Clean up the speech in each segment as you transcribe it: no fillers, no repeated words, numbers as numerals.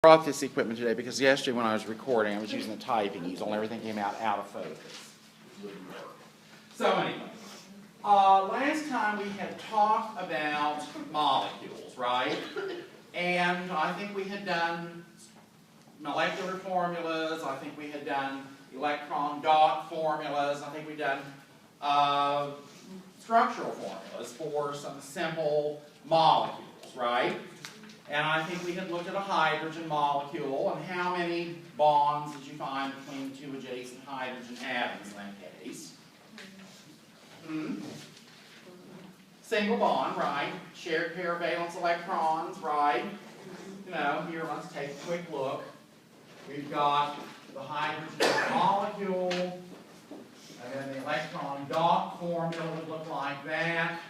Brought this equipment today because yesterday when I was recording, I was using the typing easel and everything came out of focus. So anyway, last time we had talked about molecules, right? And I think we had done molecular formulas. I think we had done electron dot formulas. I think we'd done structural formulas for some simple molecules, right? And I think we had looked at a hydrogen molecule and how many bonds did you find between the two adjacent hydrogen atoms in that case? Single bond, right? Shared pair of valence electrons, right? You know, here let's take a quick look. We've got the hydrogen molecule, and then the electron dot formula would look like that,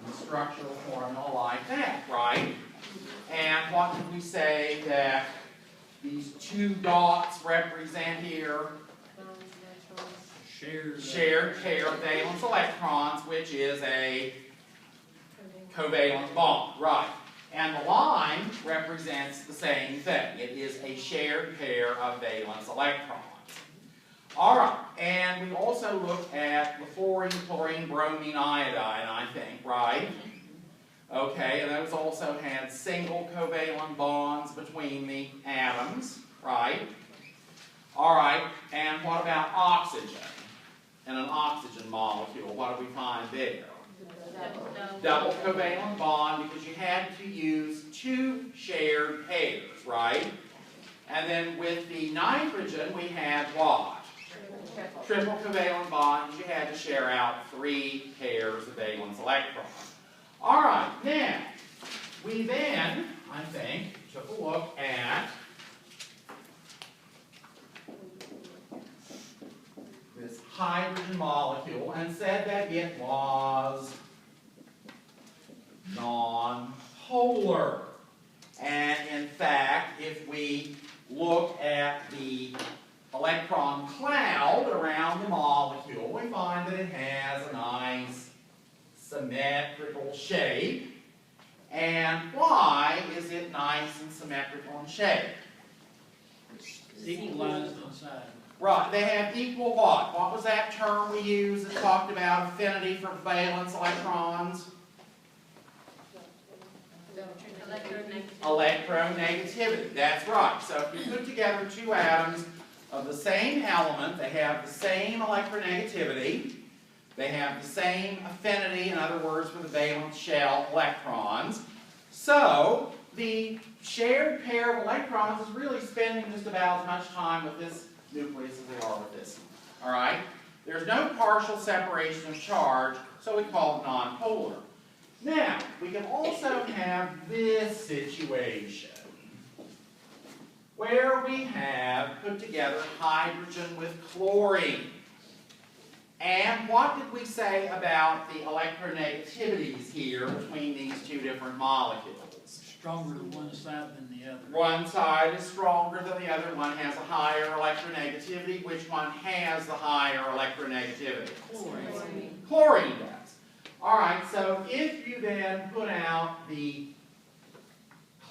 and the structural formula like that, right? And what did we say that these two dots represent here? Shared pair of valence electrons, which is a covalent bond, right? And the line represents the same thing. It is a shared pair of valence electrons. All right, and we also looked at the fluorine, chlorine, bromine, iodine, I think, right? Okay, and those also had single covalent bonds between the atoms, right? All right, and what about oxygen? And an oxygen molecule, what do we find there? Double covalent bond, because you had to use two shared pairs, right? And then with the nitrogen, we had what? Triple covalent bond, because you had to share out 3 pairs of valence electrons. All right, now, we then, I think, took a look at this hydrogen molecule and said that it was non-polar. And in fact, if we look at the electron cloud around the molecule, we find that it has a nice symmetrical shape. And why is it nice and symmetrical in shape? Equal lines on the side. Right, they have equal what? What was that term we used that talked about affinity for valence electrons? Electronegativity, that's right. So if you put together two atoms of the same element, they have the same electronegativity, they have the same affinity, in other words, for the valence shell electrons. So the shared pair of electrons is really spending just about as much time with this nucleus as they are with this one. All right? There's no partial separation of charge, so we call it nonpolar. Now, we can also have this situation where we have put together hydrogen with chlorine. And what did we say about the electronegativities here between these two different molecules? Stronger to one side than the other. One side is stronger than the other. One has a higher electronegativity. Which one has the higher electronegativity? Chlorine. Chlorine does. All right, so if you then put out the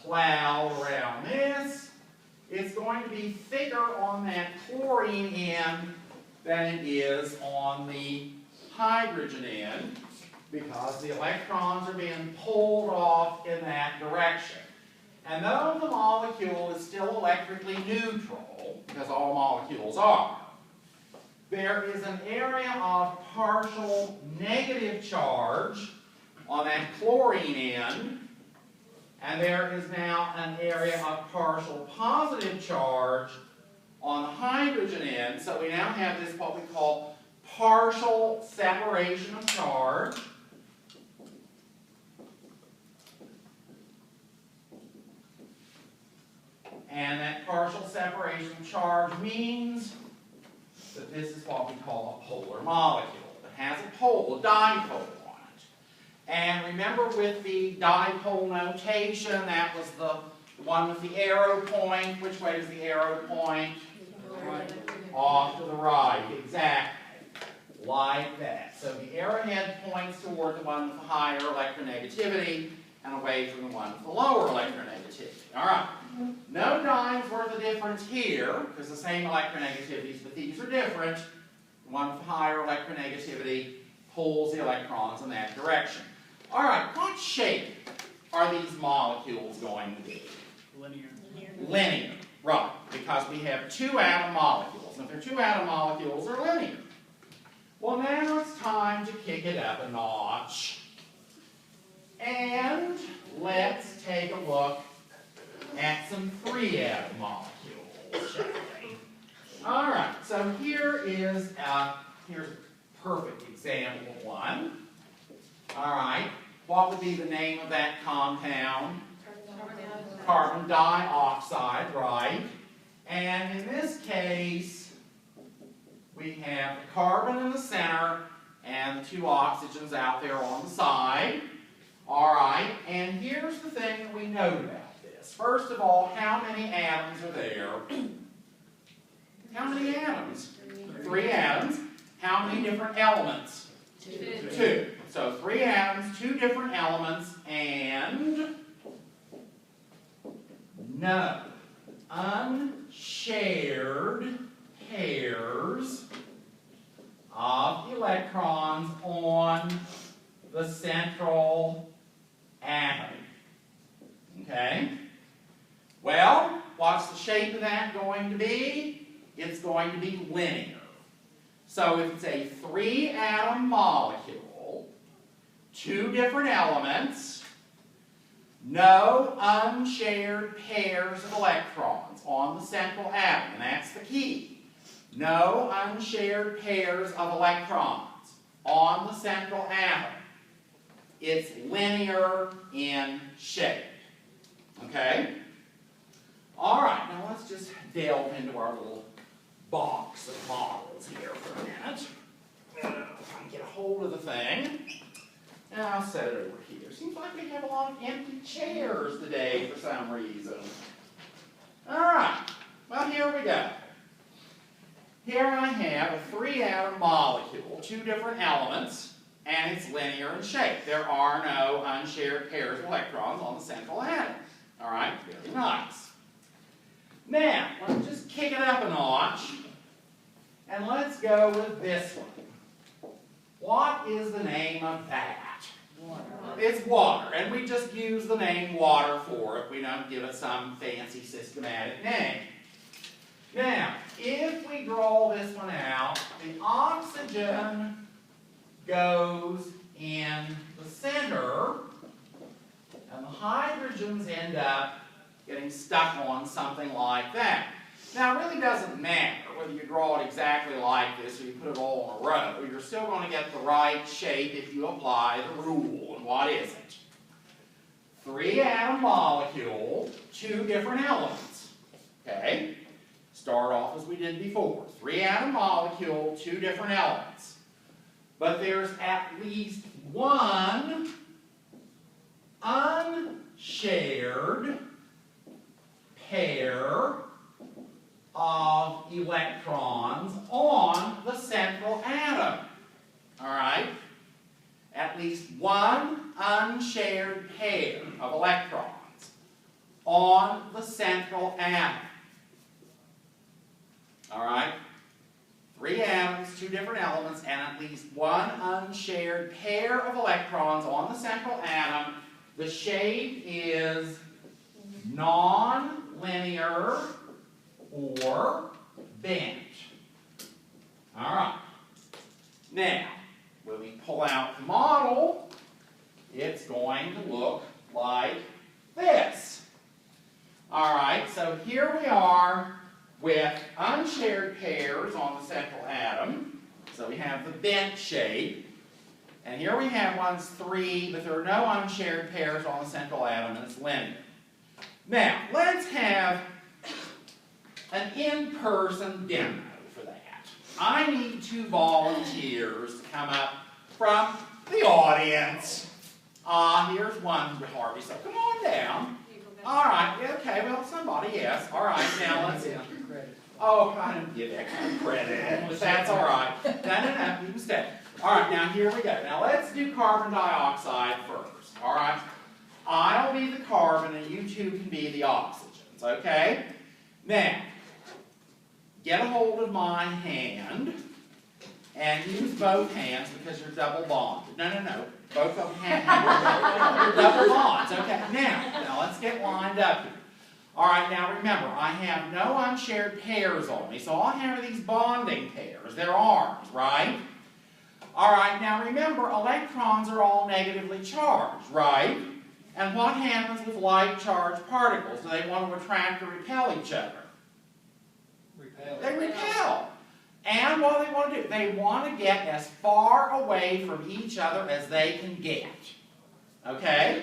cloud around this, it's going to be thicker on that chlorine end than it is on the hydrogen end, because the electrons are being pulled off in that direction. And though the molecule is still electrically neutral, because all molecules are, there is an area of partial negative charge on that chlorine end, and there is now an area of partial positive charge on the hydrogen end. So we now have this, what we call partial separation of charge. And that partial separation of charge means that this is what we call a polar molecule. It has a pole, a dipole on it. And remember with the dipole notation, that was the one with the arrow point. Which way is the arrow point? Right. Off to the right, exactly. Like that. So the arrowhead points toward the one with the higher electronegativity and away from the one with the lower electronegativity. All right. No dime's worth of difference here, because the same electronegativities, but these are different. One with higher electronegativity pulls the electrons in that direction. All right, what shape are these molecules going to be? Linear. Linear, right, because we have two atom molecules. And if they're two atom molecules, they're linear. Well, now it's time to kick it up a notch. And let's take a look at some three atom molecules, shall we? All right, so here's a perfect example of one. All right, what would be the name of that compound? Carbon dioxide, right? And in this case, we have the carbon in the center and the two oxygens out there on the side. All right, and here's the thing that we note about this. First of all, how many atoms are there? How many atoms? 3 atoms. How many different elements? 2. So 3 atoms, 2 different elements, and no unshared pairs of electrons on the central atom. Okay? Well, what's the shape of that going to be? It's going to be linear. So if it's a 3-atom molecule, 2 different elements, no unshared pairs of electrons on the central atom, and that's the key. No unshared pairs of electrons on the central atom. It's linear in shape. Okay? All right, now let's just delve into our little box of models here for a minute. If I can get a hold of the thing. And I'll set it over here. Seems like we have a lot of empty chairs today for some reason. All right, well, here we go. Here I have a 3-atom molecule, 2 different elements, and it's linear in shape. There are no unshared pairs of electrons on the central atom. All right, very nice. Now, let's just kick it up a notch, and let's go with this one. What is the name of that? Water. It's water, and we just use the name water for it. We don't give it some fancy systematic name. Now, if we draw this one out, the oxygen goes in the center, and the hydrogens end up getting stuck on something like that. Now, it really doesn't matter whether you draw it exactly like this or you put it all in a row. You're still going to get the right shape if you apply the rule. And what is it? 3-atom molecule, 2 different elements. Okay? Start off as we did before. 3-atom molecule, 2 different elements. But there's at least one unshared pair of electrons on the central atom. All right? At least one unshared pair of electrons on the central atom. All right? 3 atoms, 2 different elements, and at least one unshared pair of electrons on the central atom. The shape is non-linear or bent. All right. Now, when we pull out the model, it's going to look like this. All right, so here we are with unshared pairs on the central atom. So we have the bent shape. And here we have one's 3, but there are no unshared pairs on the central atom, and it's linear. Now, let's have an in-person demo for that. I need 2 volunteers to come up from the audience. Here's one, Harvey, so come on down. All right, okay, well, somebody, yes. All right, now let's see. Oh, I didn't give extra credit, but that's all right. No, you can stay. All right, now here we go. Now let's do carbon dioxide first, all right? I'll be the carbon and you 2 can be the oxygens, okay? Now, get a hold of my hand and use both hands because you're double bonded. No. Both of them you're double bonds. Okay, now let's get lined up here. All right, now remember, I have no unshared pairs on me, so all I have are these bonding pairs. They're arms, right? All right, now remember, electrons are all negatively charged, right? And what happens with light-charged particles? Do they want to attract or repel each other? Repel. They repel. And what do they want to do? They want to get as far away from each other as they can get. Okay?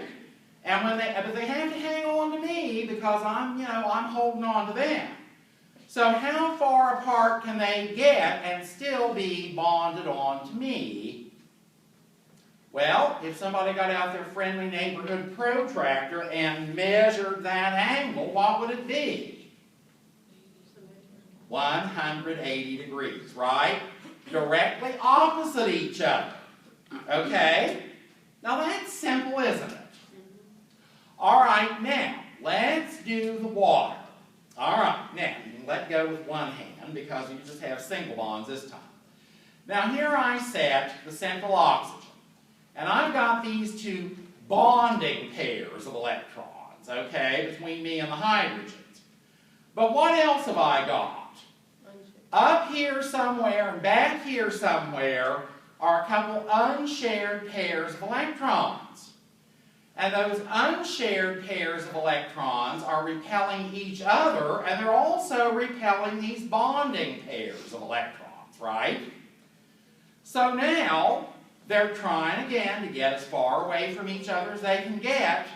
And but they have to hang on to me because I'm holding on to them. So how far apart can they get and still be bonded on to me? Well, if somebody got out their friendly neighborhood protractor and measured that angle, what would it be? 180 degrees, right? Directly opposite each other. Okay? Now that's simple, isn't it? All right, now, let's do the water. All right, now, you can let go with one hand because you just have single bonds this time. Now, here I set the central oxygen. And I've got these two bonding pairs of electrons, okay, between me and the hydrogens. But what else have I got? Up here somewhere and back here somewhere are a couple unshared pairs of electrons. And those unshared pairs of electrons are repelling each other, and they're also repelling these bonding pairs of electrons, right? So now, they're trying again to get as far away from each other as they can get,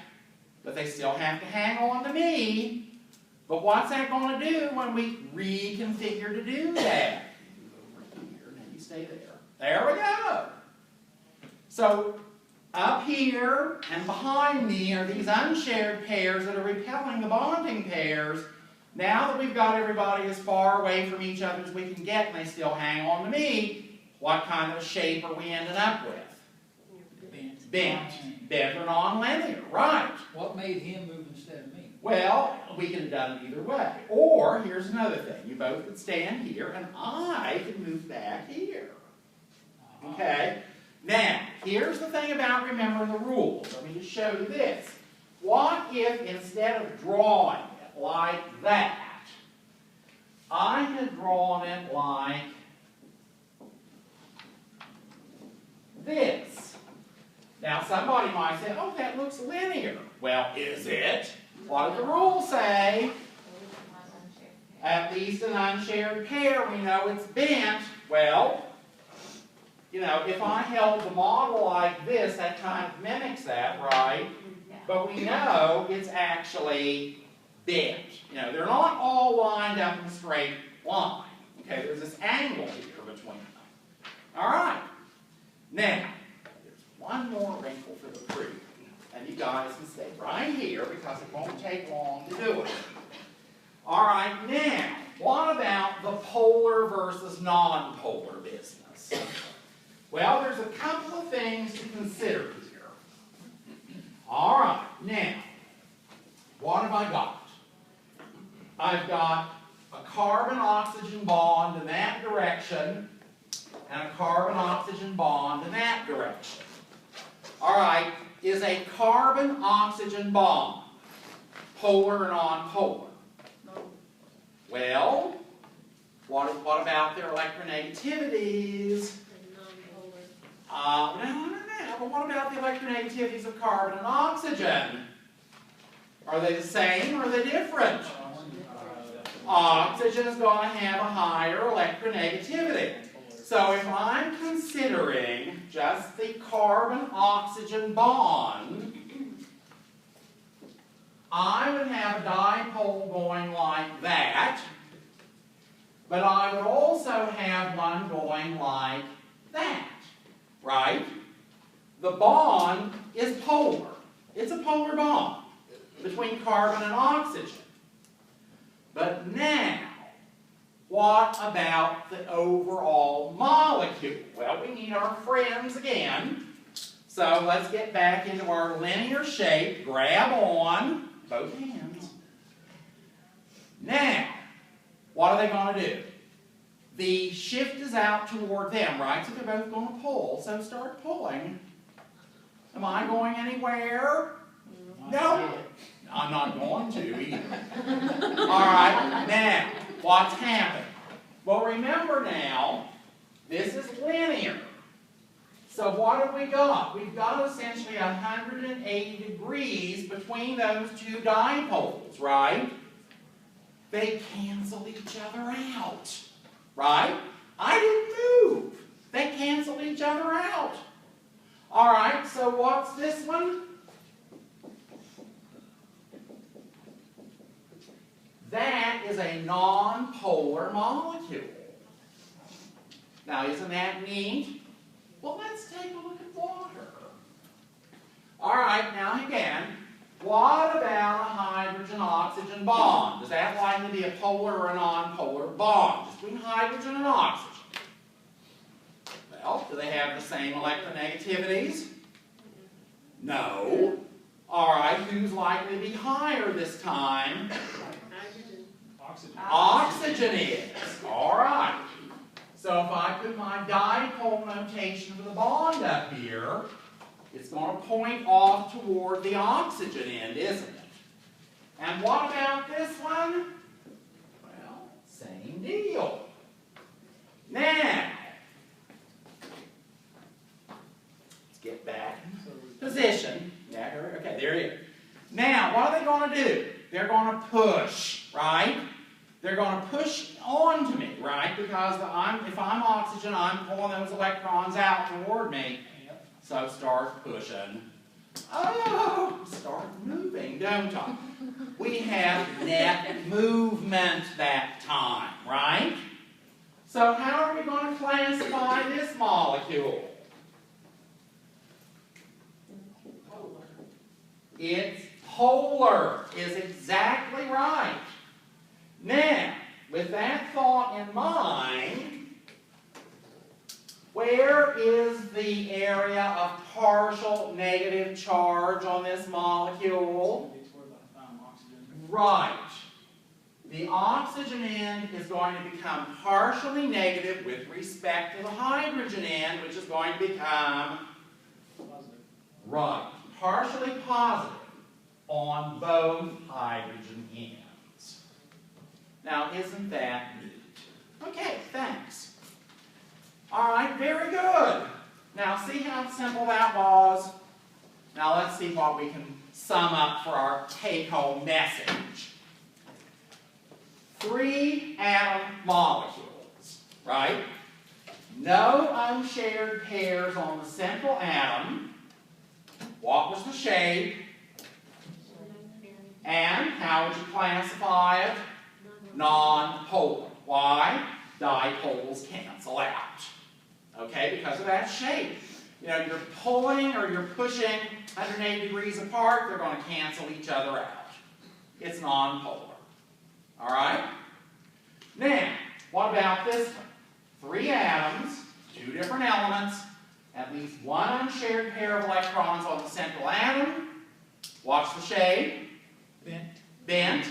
but they still have to hang on to me. But what's that going to do when we reconfigure to do that? Move over here, now you stay there. There we go. So, up here and behind me are these unshared pairs that are repelling the bonding pairs. Now that we've got everybody as far away from each other as we can get and they still hang on to me, what kind of a shape are we ending up with? Bent or nonlinear, right. What made him move instead of me? Well, we could have done it either way. Or, here's another thing. You both could stand here and I could move back here. Okay? Now, here's the thing about remembering the rules. Let me just show you this. What if instead of drawing it like that, I had drawn it like this? Now, somebody might say, oh, that looks linear. Well, is it? What does the rule say? At least an unshared pair, we know it's bent. Well, you know, if I held the model like this, that kind of mimics that, right? But we know it's actually bent. You know, they're not all lined up in a straight line. Okay, there's this angle here between them. All right. Now, there's one more wrinkle for the proof. And you guys can stay right here because it won't take long to do it. All right, now, what about the polar versus non-polar business? Well, there's a couple of things to consider here. All right, now, what have I got? I've got a carbon-oxygen bond in that direction and a carbon-oxygen bond in that direction. All right, is a carbon-oxygen bond polar or non-polar? No. Well, what about their electronegativities? No, but what about the electronegativities of carbon and oxygen? Are they the same or are they different? Oxygen is going to have a higher electronegativity. So if I'm considering just the carbon-oxygen bond, I would have a dipole going like that, but I would also have one going like that, right? The bond is polar. It's a polar bond between carbon and oxygen. But now, what about the overall molecule? Well, we need our friends again. So let's get back into our linear shape. Grab on, both hands. what are they going to do? The shift is out toward them, right? So they're both going to pull. So start pulling. Am I going anywhere? No. I'm not going to either. All right, now, what's happened? Well, remember now, this is linear. So what have we got? We've got essentially 180 degrees between those two dipoles, right? They cancel each other out, right? I didn't move. They cancel each other out. All right, so what's this one? That is a non-polar molecule. Now, isn't that neat? Well, let's take a look at water. All right, now again, what about a hydrogen-oxygen bond? Is that likely to be a polar or a non-polar bond between hydrogen and oxygen? Well, do they have the same electronegativities? No. All right, who's likely to be higher this time? Oxygen. Oxygen is. All right. So if I put my dipole notation for the bond up here, it's going to point off toward the oxygen end, isn't it? And what about this one? Well, same deal. Now, let's get back in position. Yeah, okay, there it is. Now, what are they going to do? They're going to push, right? They're going to push onto me, right? Because if I'm oxygen, I'm pulling those electrons out toward me. Yep. So start pushing. Oh, start moving, don't I? We have net movement that time, right? So how are we going to classify this molecule? Polar. It's polar, is exactly right. Now, with that thought in mind, where is the area of partial negative charge on this molecule? It's where I found oxygen. Right. The oxygen end is going to become partially negative with respect to the hydrogen end, which is going to become Positive. right, partially positive on both hydrogen ends. Now, isn't that neat? Okay, thanks. All right, very good. Now, see how simple that was? Now, let's see what we can sum up for our take-home message. 3 atom molecules, right? No unshared pairs on the central atom. What was the shape? And how would you classify it? Non-polar. Why? Dipoles cancel out. Okay, because of that shape. You know, you're pulling or you're pushing 180 degrees apart, they're going to cancel each other out. It's non-polar. All right? Now, what about this one? 3 atoms, 2 different elements, at least 1 unshared pair of electrons on the central atom. Watch the shape. Bent. Bent.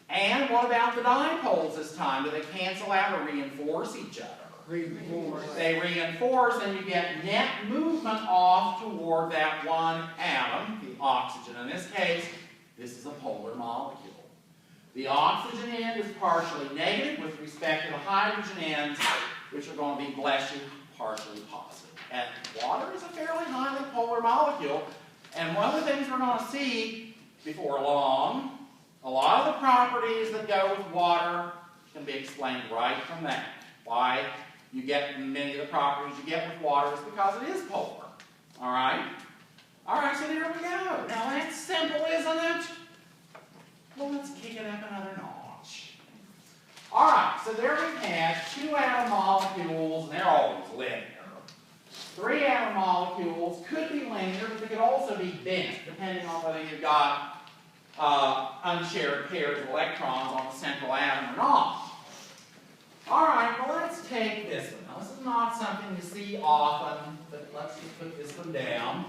And what about the dipoles this time? Do they cancel out or reinforce each other? Reinforce. They reinforce, and you get net movement off toward that one atom, the oxygen. In this case, this is a polar molecule. The oxygen end is partially negative with respect to the hydrogen ends, which are going to be, bless you, partially positive. And water is a fairly highly polar molecule. And one of the things we're going to see before long, a lot of the properties that go with water can be explained right from that. Why you get many of the properties you get with water is because it is polar. All right? All right, so there we go. Now that's simple, isn't it? Well, let's kick it up another notch. All right, so there we have 2 atom molecules, and they're always linear. 3 atom molecules could be linear, but they could also be bent, depending on whether you've got unshared pairs of electrons on the central atom or not. All right, well, let's take this one. Now, this is not something you see often, but let's just put this one down.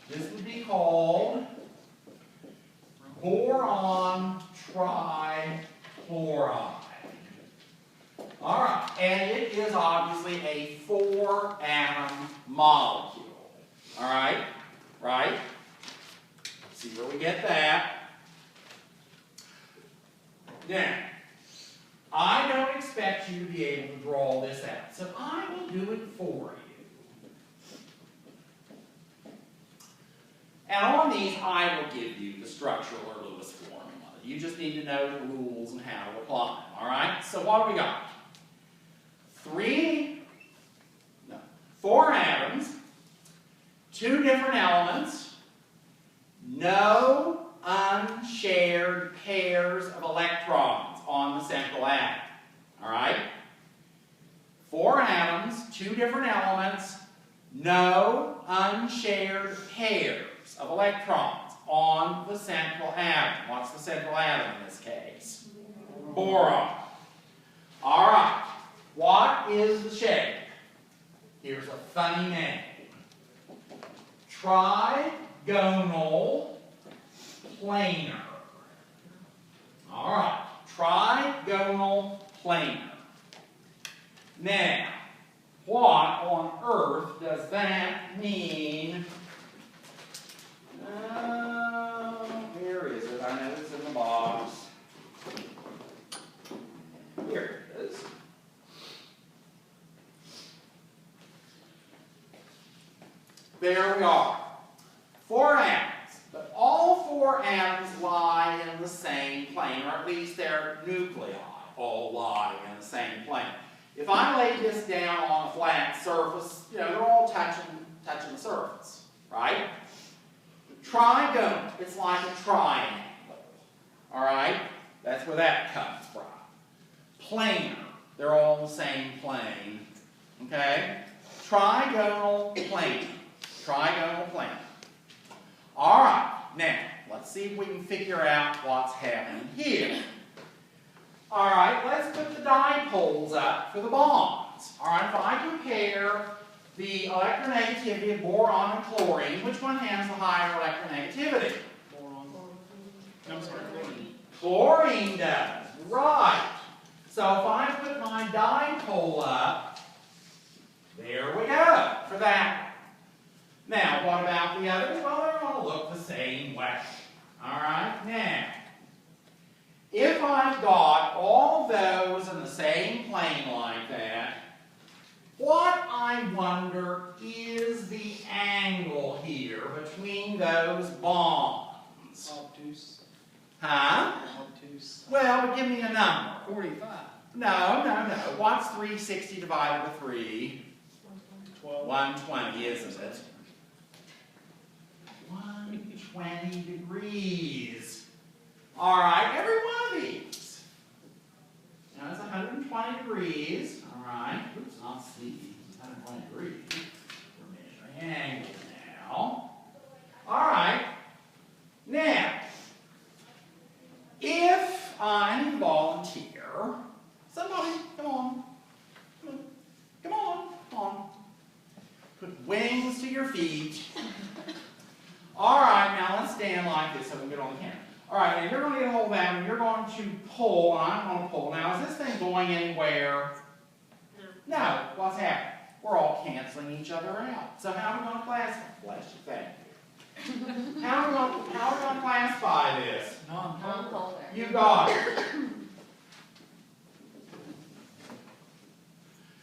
This would be called boron trichloride. And it is obviously a 4-atom molecule. All right? Right? Let's see where we get that. Now, I don't expect you to be able to draw this out, so I will do it for you. And on these, I will give you the structural or Lewis formula. You just need to know the rules and how to apply them, all right? So what do we got? 4 atoms, 2 different elements, no unshared pairs of electrons on the central atom, all right? 4 atoms, 2 different elements, no unshared pairs of electrons on the central atom. What's the central atom in this case? Boron. All right. What is the shape? Here's a funny name. Trigonal planar. All right. Trigonal planar. Now, what on earth does that mean? Where is it? I know it's in the box. Here it is. There we are. 4 atoms. But all 4 atoms lie in the same plane, or at least their nuclei all lie in the same plane. If I lay this down on a flat surface, you know, they're all touching the surface, right? Trigonal, it's like a triangle. All right? That's where that comes from. Planar, they're all in the same plane. Okay? Trigonal planar. Trigonal planar. All right. Now, let's see if we can figure out what's happening here. All right, let's put the dipoles up for the bonds. All right, if I compare the electronegativity of boron and chlorine, which one has the higher electronegativity? Boron. I'm sorry, chlorine. Chlorine does. Right. So if I put my dipole up, there we go for that one. Now, what about the others? Well, they're going to look the same way. All right, now, if I've got all those in the same plane like that, what I wonder is the angle here between those bonds. Obtuse. Huh? Obtuse. Well, give me a number. 45. No. What's 360 divided by 3? 12. 120, isn't it? 120 degrees. All right, every one of these. Now it's 120 degrees. All right. Oops, not C. It's 120 degrees. We're measuring angles now. All right. Now, if I volunteer, somebody, come on. Come on. Put wings to your feet. All right, now let's stand like this so we can get on the camera. All right, now you're going to get a hold of that and you're going to pull, and I'm going to pull. Now, is this thing going anywhere? No. What's happening? We're all canceling each other out. So how are we going to classify? Bless you, thank you. How are we going to classify this? Non-polar. You got it.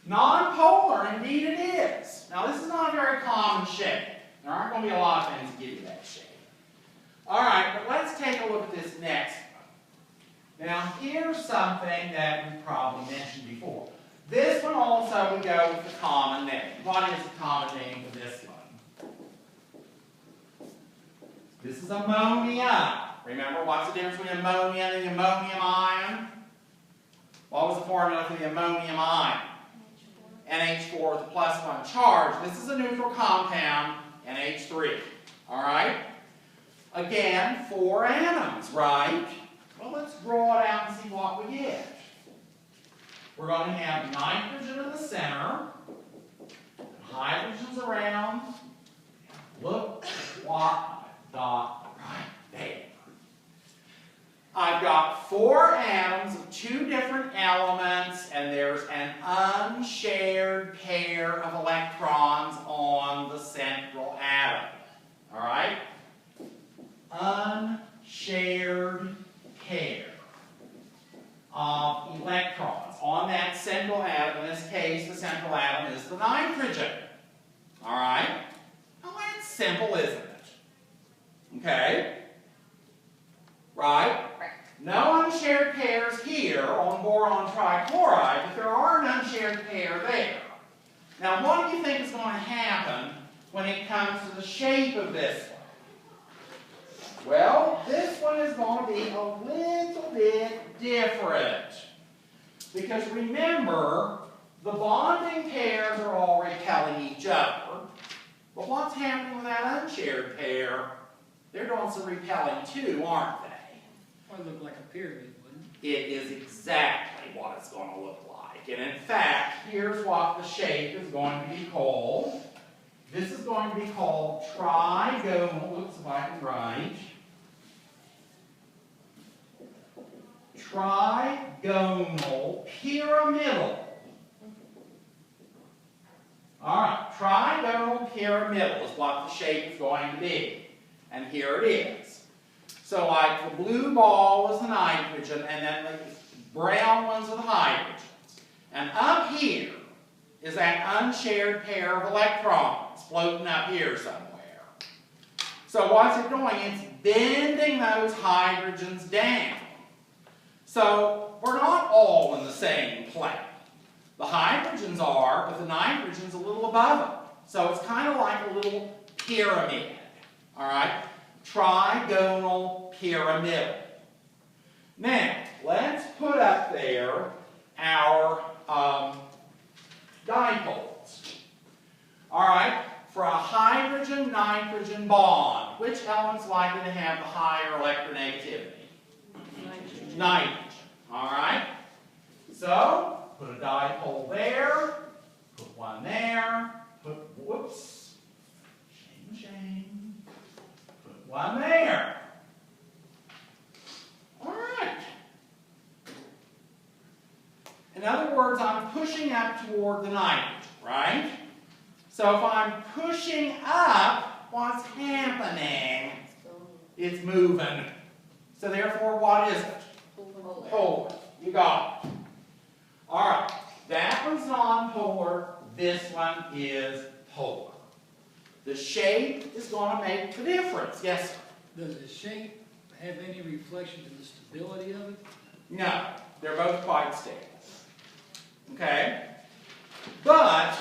Non-polar, indeed it is. Now, this is not a very common shape. There aren't going to be a lot of things that give you that shape. All right, but let's take a look at this next one. Now, here's something that we probably mentioned before. This one also would go with the common name. What is the common name for this one? This is ammonia. Remember, what's the difference between ammonia and the ammonium ion? What was the formula for the ammonium ion? NH4 with a +1 charge. This is a neutral compound, NH3. All right? Again, 4 atoms, right? Well, let's draw it out and see what we get. We're going to have nitrogen in the center, hydrogens around. Look what I've got right there. I've got 4 atoms of 2 different elements, and there's an unshared pair of electrons on the central atom. All right? Unshared pair of electrons on that central atom. In this case, the central atom is the nitrogen. All right? Well, that's simple, isn't it? Okay? Right? No unshared pairs here on boron trichloride, but there are an unshared pair there. Now, what do you think is going to happen when it comes to the shape of this one? Well, this one is going to be a little bit different. Because remember, the bonding pairs are all repelling each other. But what's happening with that unshared pair? They're doing some repelling too, aren't they? Well, it looked like a pyramid, wouldn't it? It is exactly what it's going to look like. And in fact, here's what the shape is going to be called. This is going to be called trigonal. Oops, if I can write. Trigonal pyramidal. All right, trigonal pyramidal is what the shape is going to be. And here it is. So like the blue ball is the nitrogen, and then the brown ones are the hydrogens. And up here is that unshared pair of electrons floating up here somewhere. So what's it doing? It's bending those hydrogens down. So we're not all in the same plane. The hydrogens are, but the nitrogen's a little above them. So it's kind of like a little pyramid. All right? Trigonal pyramidal. Now, let's put up there our dipoles. All right? For a hydrogen-nitrogen bond, which element's likely to have the higher electronegativity? Nitrogen. Nitrogen. All right? So, put a dipole there, put one there, whoops, shame. Put one there. All right. In other words, I'm pushing up toward the nitrogen, right? So if I'm pushing up, what's happening? It's moving. So therefore, what is it? Polar. You got it. All right. That one's nonpolar. This one is polar. The shape is going to make the difference. Yes, sir? Does the shape have any reflection to the stability of it? No. They're both quite stable. Okay? But,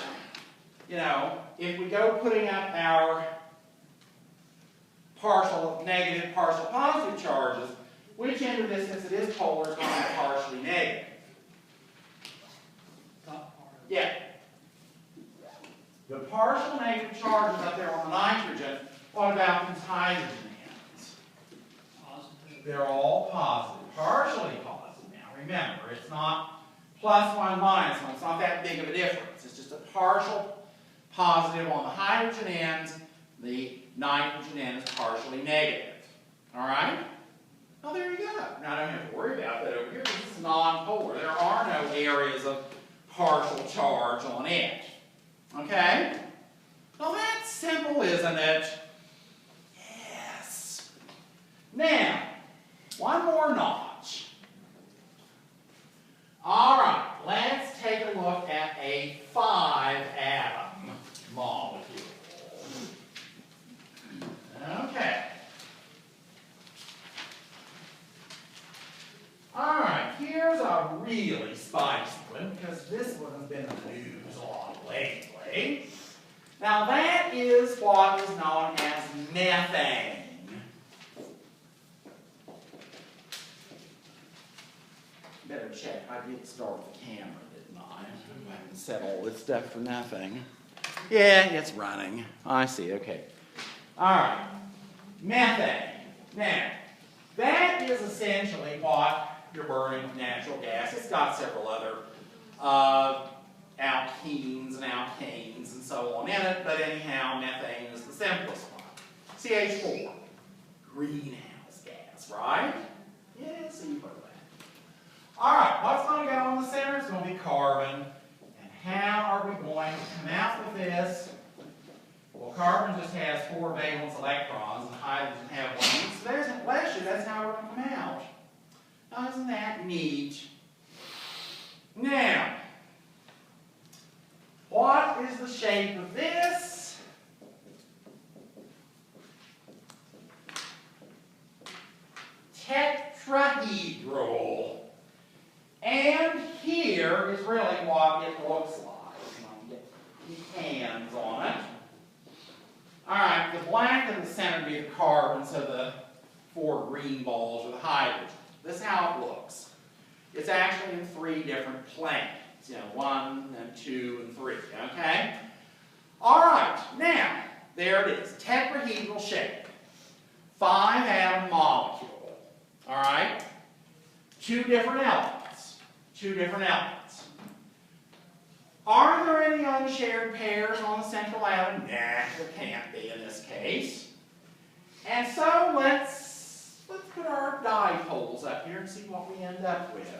you know, if we go putting up our partial negative, partial positive charges, which end of this, since it is polar, is going to be partially negative? Top part of it. Yeah. The partial negative charges up there on the nitrogen, what about these hydrogen atoms? Positive. They're all positive, partially positive. Now remember, it's not plus one, minus one. It's not that big of a difference. It's just a partial positive on the hydrogen ends. The nitrogen end is partially negative. All right? Well, there you go. Now, I don't have to worry about that over here because this is non-polar. There are no areas of partial charge on it. Okay? Well, that's simple, isn't it? Yes. Now, one more notch. All right, let's take a look at a 5-atom molecule. Okay. All right, here's a really spicy one because this one has been in the news a lot lately. Now that is what is known as methane. Better check. I did start with the camera, didn't I? I haven't said all this stuff for nothing. Yeah, it's running. I see. Okay. All right. Methane. Now, that is essentially what you're burning with natural gas. It's got several other alkenes and alkanes and so on in it, but anyhow, methane is the simplest one. CH4, greenhouse gas, right? Yeah, so you put that. All right, what's going to go in the center? It's going to be carbon. And how are we going to come out with this? Well, carbon just has 4 valence electrons, and hydrogen have 1. So there's an equation. That's how we're going to come out. Now, isn't that neat? Now, what is the shape of this? Tetrahedral. And here is really what it looks like. I'll get my hands on it. Alright, the black in the center would be the carbon, so the 4 green balls are the hydrogen. This is how it looks. It's actually in 3 different planes. 1 and 2 and 3, okay? Alright, now, there it is. Tetrahedral shape. 5-atom molecule. Alright? 2 different elements. 2 different elements. Are there any unshared pairs on the central atom? Nah, there can't be in this case. And so let's put our dipoles up here and see what we end up with.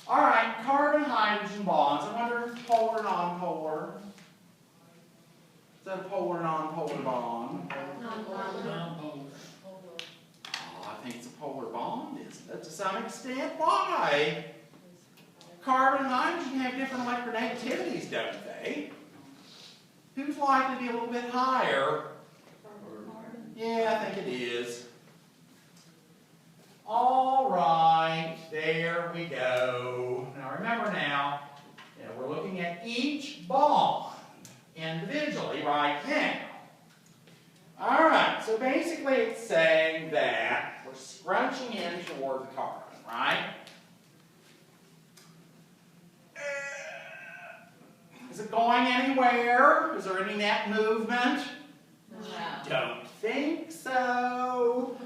All right, carbon-hydrogen bonds. I wonder, polar, non-polar? Is that a polar, non-polar bond? Non-polar. Oh, I think it's a polar bond, isn't it? To some extent. Why? Carbon and hydrogen have different electronegativities, don't they? Who's likely to be a little bit higher? Yeah, I think it is. All right, there we go. Now remember now, we're looking at each bond individually right now. All right, so basically it's saying that we're scrunching in toward the carbon, right? Is it going anywhere? Is there any net movement? No. Don't think so.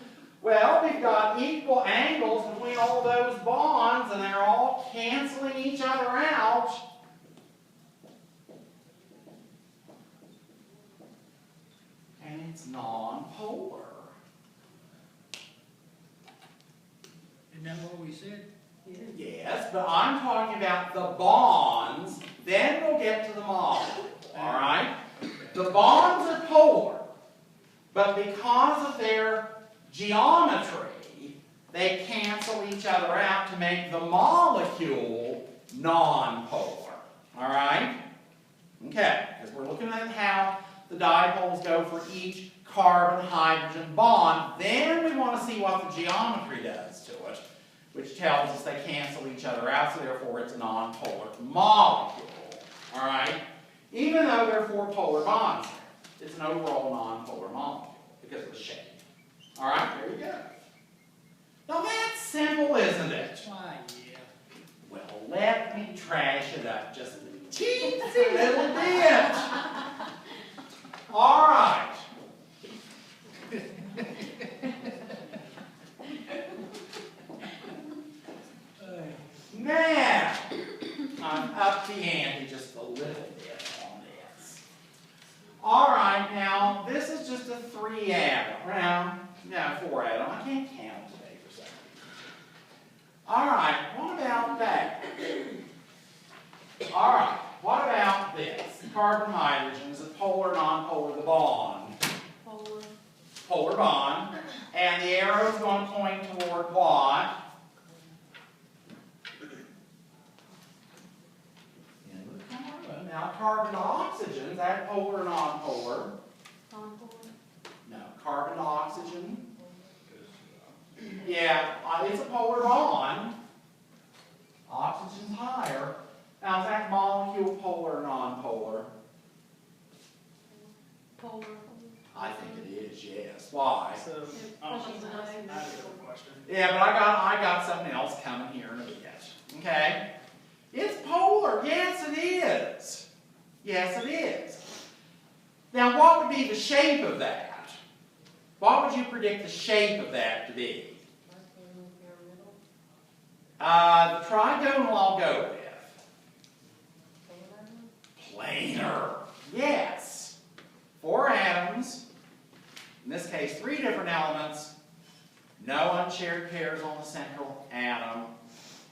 Well, we've got equal angles between all those bonds, and they're all canceling each other out. And it's non-polar. Isn't that what we said? Yes, but I'm talking about the bonds. Then we'll get to the molecule. All right? The bonds are polar, but because of their geometry, they cancel each other out to make the molecule non-polar. All right? Okay, because we're looking at how the dipoles go for each carbon-hydrogen bond. Then we want to see what the geometry does to it, which tells us they cancel each other out, so therefore it's a non-polar molecule. All right? Even though there are 4 polar bonds here, it's an overall non-polar molecule because of the shape. All right, there you go. Now that's simple, isn't it? Why, yeah. Well, let me trash it up just a teensy little bit. All right. Now, I'm up the ante just a little bit on this. All right, now this is just a 3-atom. No, 4-atom. I can't count today for some reason. All right, what about that? All right, what about this? Carbon, hydrogen. Is it polar, non-polar, the bond? Polar. Polar bond. And the arrow is going to point toward what? Now, carbon to oxygen, is that polar or non-polar? Non-polar. No, carbon to oxygen. Yeah, it's a polar bond. Oxygen's higher. Now, is that molecule polar or non-polar? Polar. I think it is, yes. Why? So, I have a question. Yeah, but I got something else coming here in a bit. Okay? It's polar. Yes, it is. Yes, it is. Now, what would be the shape of that? What would you predict the shape of that to be? The trigonal I'll go with. Planar. Yes. 4 atoms. In this case, 3 different elements. No unshared pairs on the central atom,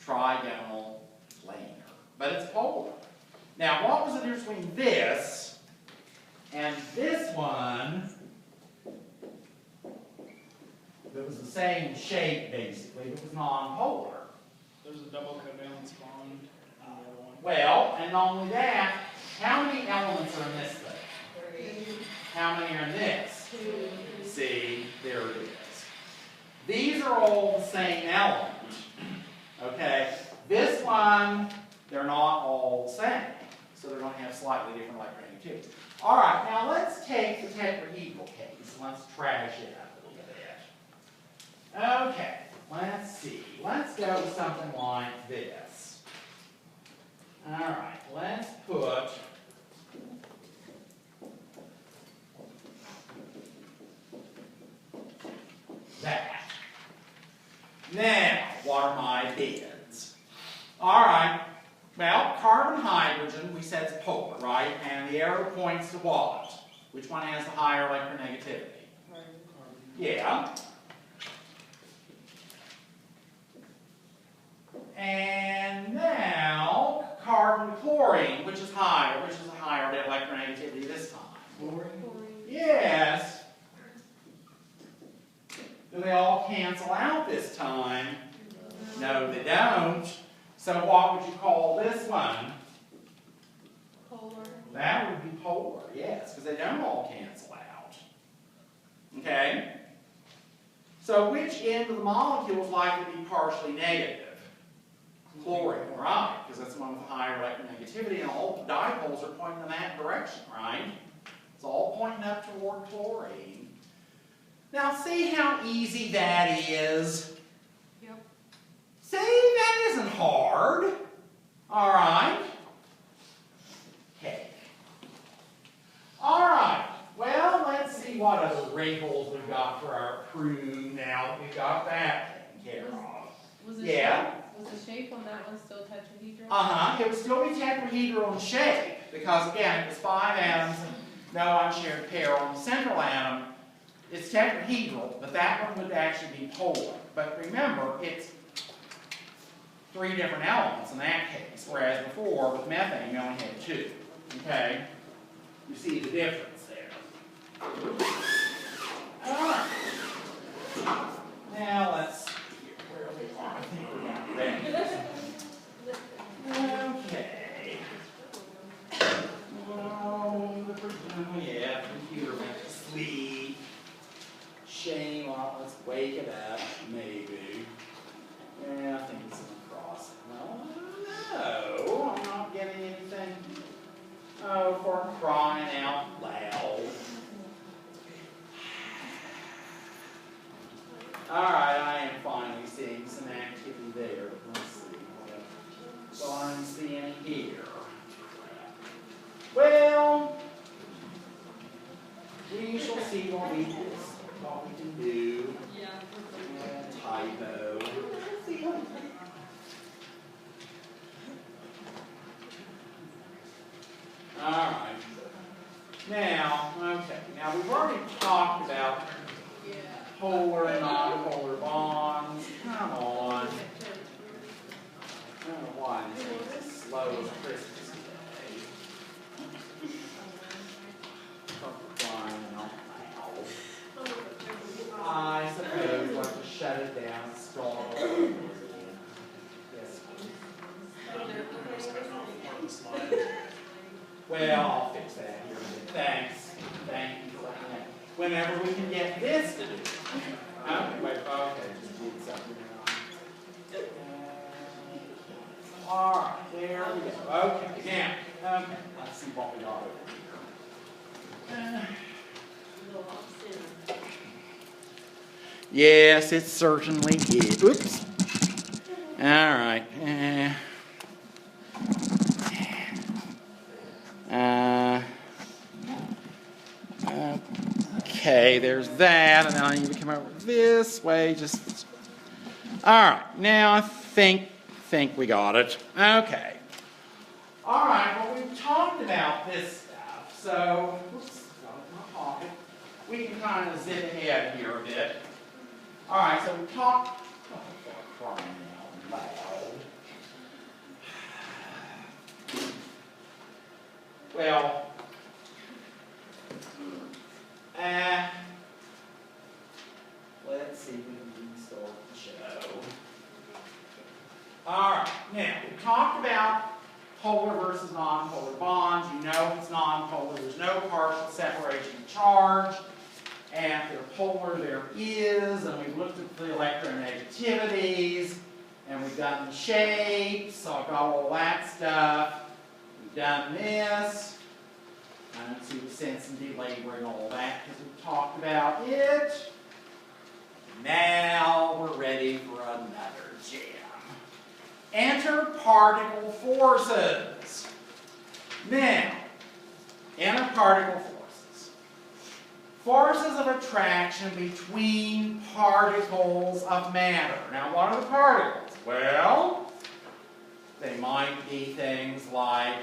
trigonal, planar. But it's polar. Now, what was the difference between this and this one that was the same shape, basically, but was non-polar? There's a double covalent bond in the other one. Well, and not only that, how many elements are in this thing? 3. How many are in this? 2. See, there it is. These are all the same element. Okay? This one, they're not all the same. So they're going to have slightly different electronegativity. All right, now let's take the tetrahedral case. Let's trash it up a little bit. Okay, let's see. Let's go with something like this. All right, let's put that. Now, what are my bids? All right. Well, carbon hydrogen, we said is polar, right? And the arrow points to what? Which one has the higher electronegativity? Yeah. And now, carbon chlorine, which is higher? Which is the higher electronegativity this time? Chlorine? Yes. Do they all cancel out this time? No, they don't. So what would you call this one? Polar. That would be polar, yes, because they don't all cancel out. Okay? So which end of the molecule is likely to be partially negative? Chlorine, right? Because that's the one with higher electronegativity, and all the dipoles are pointing in that direction, right? It's all pointing up toward chlorine. Now see how easy that is? Yep. See, that isn't hard. All right. Okay. All right. Well, let's see what other wrinkles we've got for our crew now that we've got that taken care of. Was the Yeah. shape, was the shape on that one still tetrahedral? Uh-huh. It would still be tetrahedral in shape because, again, it was 5 atoms and no unshared pair on the central atom. It's tetrahedral, but that one would actually be polar. But remember, it's 3 different elements in that case, whereas before, with methane, we only had 2. Okay? You see the difference there. Alright. Now let's see where we are. I think we're about ready. Okay. Oh, yeah, computer went to sleep. Shame on it. Let's wake it up, maybe. Yeah, I think it's across. No, I'm not getting anything. Oh, for crying out loud. Alright, I am finally seeing some activity there. Let's see what I'm seeing here. Well, we shall see what we can do. Typo. Alright. Now, okay. Now we've already talked about polar and non-polar bonds. Come on. I don't know why this is as slow as Christmas today. I suppose we'll have to shut it down and start over again. Yes. Well, I'll fix that here. Thanks. Thank you for letting me know. Whenever we can get this to do. Okay, wait, okay, just need something. Alright, there we go. Okay, now, okay, let's see what we got over here. Yes, it certainly is. Oops. Alright. Okay, there's that, and then I need to come over this way, just... Alright, now I think we got it. Okay. Alright, well we've talked about this stuff, so, oops, got it in my pocket. We can kind of zip ahead here a bit. All right, so we talked. Oh, for crying out loud. Well, let's see if we can restart the show. All right, now we talked about polar versus nonpolar bonds. You know if it's nonpolar, there's no partial separation of charge. And if they're polar, there is. And we've looked at the electronegativities. And we've done the shapes. So I've got all that stuff. We've done this. I don't see the sense in belaboring all that because we've talked about it. Now we're ready for another gem. Enter particle forces. Now, enter particle forces. Forces of attraction between particles of matter. Now, what are the particles? Well, they might be things like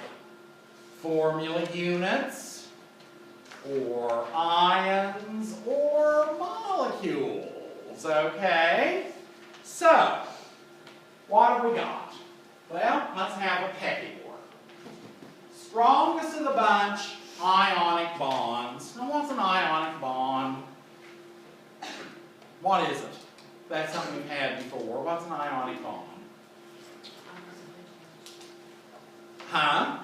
formula units, or ions, or molecules, okay? So, what have we got? Well, let's have a pecking order. Strongest of the bunch, ionic bonds. Now, what's an ionic bond? What is it? That's something we've had before. What's an ionic bond? Huh?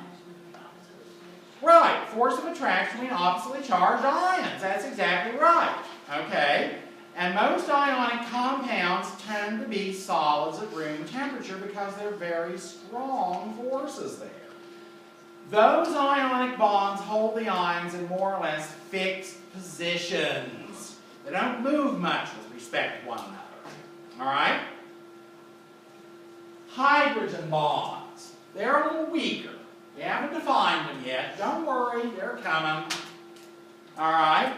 Right, force of attraction between oppositely charged ions. That's exactly right. Okay? And most ionic compounds tend to be solids at room temperature because they're very strong forces there. Those ionic bonds hold the ions in more or less fixed positions. They don't move much with respect to one another. Alright? Hydrogen bonds. They're a little weaker. We haven't defined them yet. Don't worry, they're coming. Alright?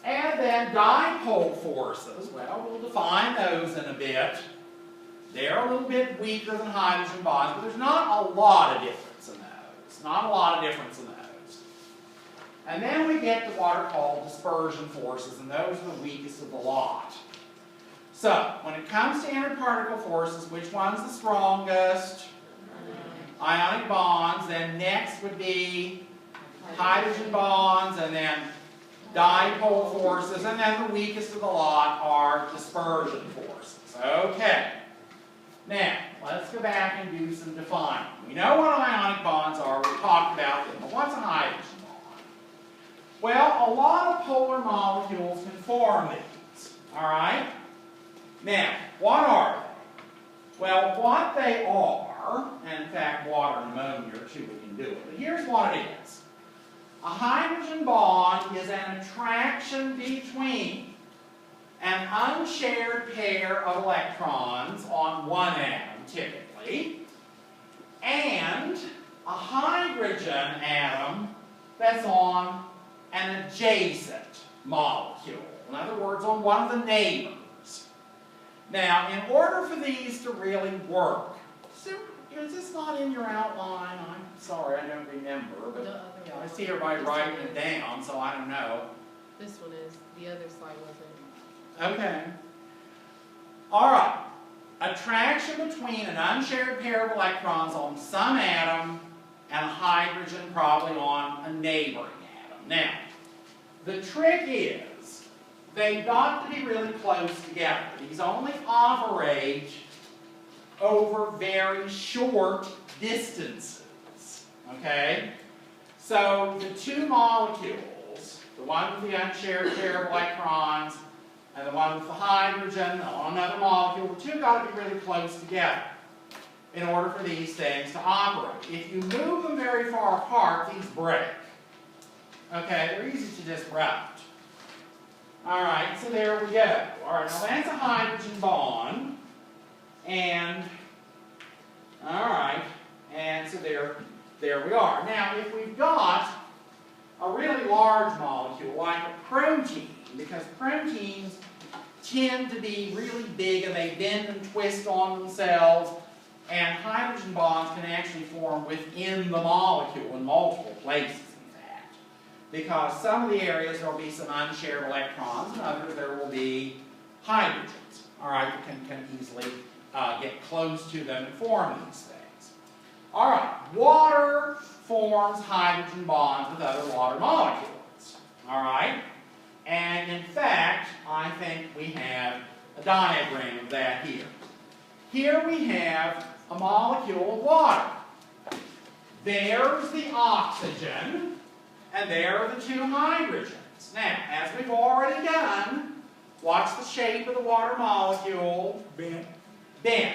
And then dipole forces. Well, we'll define those in a bit. They're a little bit weaker than hydrogen bonds, but there's not a lot of difference in those. Not a lot of difference in those. And then we get to what are called dispersion forces, and those are the weakest of the lot. So, when it comes to interparticle forces, which one's the strongest? Ionic bonds. Then next would be hydrogen bonds, and then dipole forces, and then the weakest of the lot are dispersion forces. Okay. Now, let's go back and do some defining. We know what ionic bonds are. We talked about them. But what's a hydrogen bond? Well, a lot of polar molecules can form these. Alright? Now, what are they? Well, what they are, and in fact, water and ammonia are two we can do it. But here's what it is. A hydrogen bond is an attraction between an unshared pair of electrons on one atom, typically, and a hydrogen atom that's on an adjacent molecule. In other words, on one of the neighbors. Now, in order for these to really work, is this not in your outline? I'm sorry, I don't remember, but I see everybody writing it down, so I don't know. This one is. The other slide wasn't. Okay. All right. Attraction between an unshared pair of electrons on some atom and a hydrogen probably on a neighboring atom. Now, the trick is they've got to be really close together. These only operate over very short distances. Okay? So the two molecules, the one with the unshared pair of electrons and the one with the hydrogen on another molecule, the two got to be really close together in order for these things to operate. If you move them very far apart, these break. Okay, they're easy to disrupt. Alright, so there we go. Alright, now that's a hydrogen bond. And, alright, and so there we are. Now, if we've got a really large molecule like a protein, because proteins tend to be really big and they bend and twist on themselves, and hydrogen bonds can actually form within the molecule in multiple places, in fact. Because some of the areas there will be some unshared electrons, and others there will be hydrogens, all right, that can easily get close to them and form these things. All right, water forms hydrogen bonds with other water molecules, all right? And in fact, I think we have a diagram of that here. Here we have a molecule of water. There's the oxygen, and there are the two hydrogens. Now, as we've already done, watch the shape of the water molecule. Bent.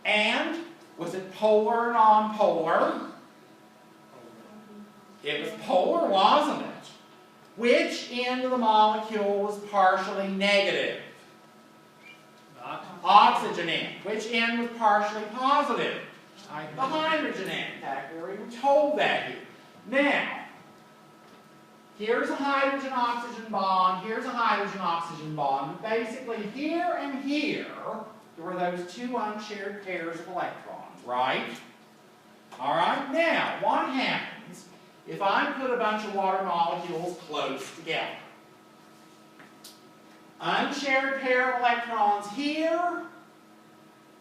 And was it polar or non-polar? It was polar, wasn't it? Which end of the molecule was partially negative? Oxygen end. Which end was partially positive? The hydrogen end. In fact, we were even told that here. Now, here's a hydrogen-oxygen bond, here's a hydrogen-oxygen bond. Basically, here and here, there were those two unshared pairs of electrons, right? All right, now, what happens if I put a bunch of water molecules close together? Unshared pair of electrons here,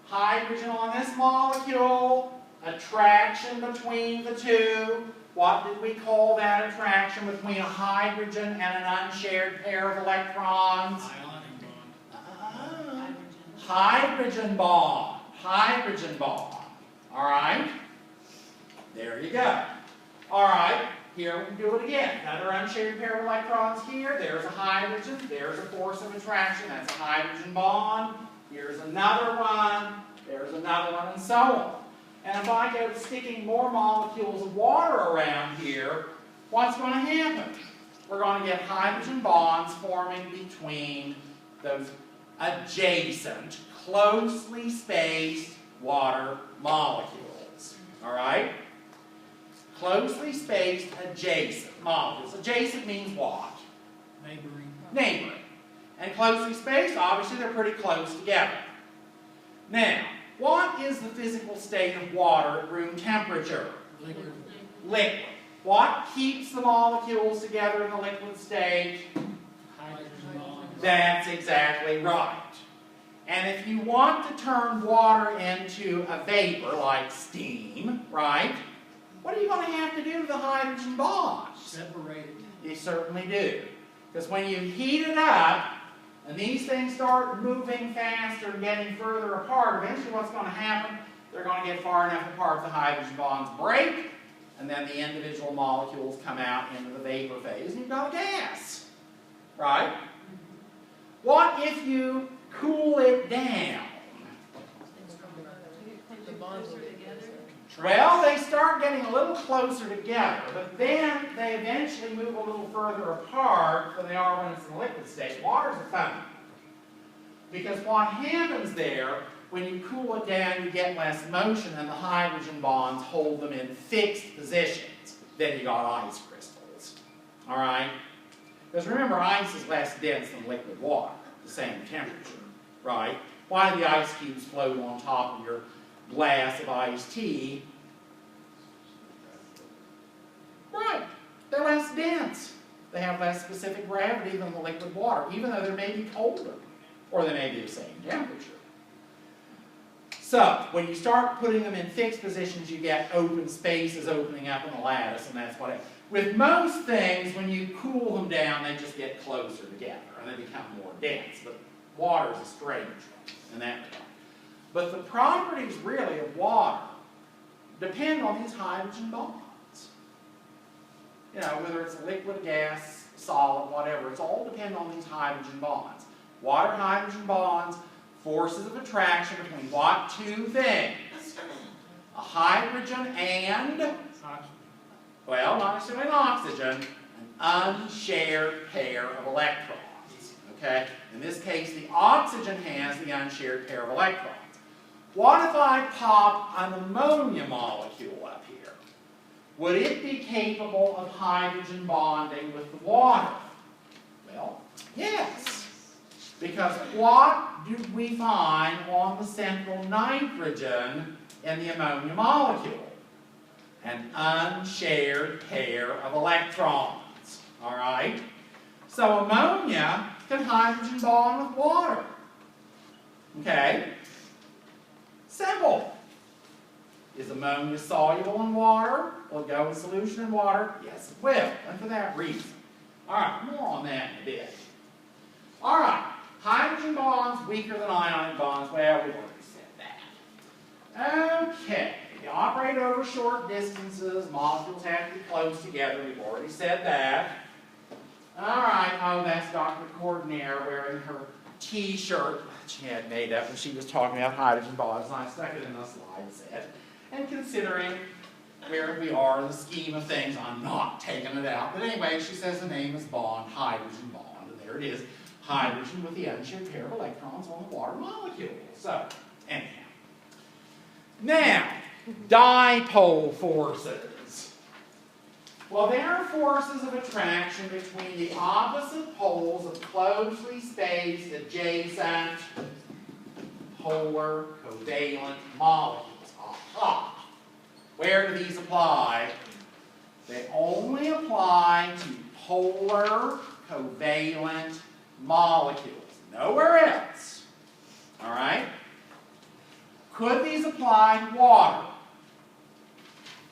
hydrogen on this molecule, attraction between the two. What did we call that attraction between a hydrogen and an unshared pair of electrons? Hydrogen bond. Hydrogen bond. All right? There you go. All right, here we can do it again. Another unshared pair of electrons here. There's a hydrogen. There's a force of attraction. That's a hydrogen bond. Here's another one. There's another one, and so on. And if I go sticking more molecules of water around here, what's going to happen? We're going to get hydrogen bonds forming between those adjacent, closely spaced water molecules. All right? Closely spaced adjacent molecules. Adjacent means what? Neighboring. Neighboring. And closely spaced, obviously they're pretty close together. Now, what is the physical state of water at room temperature? Liquid. Liquid. What keeps the molecules together in the liquid state? Hydrogen bonds. That's exactly right. And if you want to turn water into a vapor, like steam, right? What are you going to have to do to the hydrogen bonds? Separate it. You certainly do. Because when you heat it up, and these things start moving faster and getting further apart, eventually what's going to happen, they're going to get far enough apart the hydrogen bonds break, and then the individual molecules come out into the vapor phase, and you've got a gas. Right? What if you cool it down? The bonds will get together. Well, they start getting a little closer together, but then they eventually move a little further apart than they are when it's in the liquid state. Water's a funny. Because what happens there, when you cool it down, you get less motion, and the hydrogen bonds hold them in fixed positions. Then you got ice crystals. All right? Because remember, ice is less dense than liquid water, the same temperature. Right? Why do the ice cubes float on top of your glass of iced tea? Right. They're less dense. They have less specific gravity than the liquid water, even though they may be colder, or they may be the same temperature. So, when you start putting them in fixed positions, you get open spaces opening up in the lattice, and that's what it is. With most things, when you cool them down, they just get closer together, and they become more dense. But water is a strange one in that regard. But the properties, really, of water depend on these hydrogen bonds. You know, whether it's a liquid, gas, solid, whatever, it's all depend on these hydrogen bonds. Water-hydrogen bonds, forces of attraction between what two things? A hydrogen and, well, not necessarily an oxygen, an unshared pair of electrons. Okay? In this case, the oxygen has the unshared pair of electrons. What if I pop an ammonia molecule up here? Would it be capable of hydrogen bonding with the water? Well, yes. Because what do we find on the central nitrogen in the ammonia molecule? An unshared pair of electrons. All right? So ammonia, can hydrogen bond with water? Okay? Simple. Is ammonia soluble in water? Will it go in solution in water? Yes, it will, and for that reason. All right, more on that in a bit. All right, hydrogen bonds weaker than ionic bonds. Well, we've already said that. Okay, they operate over short distances. Molecules have to be close together. We've already said that. All right, oh, that's Dr. Cordinaire wearing her T-shirt she had made up when she was talking about hydrogen bonds, and I stuck it in the slide set. And considering where we are in the scheme of things, I'm not taking it out. But anyway, she says the name is bond, hydrogen bond, and there it is. Hydrogen with the unshared pair of electrons on the water molecule. So, anyhow. Now, dipole forces. Well, there are forces of attraction between the opposite poles of closely spaced, adjacent, polar, covalent molecules. Aha! Where do these apply? They only apply to polar, covalent molecules. Nowhere else. All right? Could these apply to water?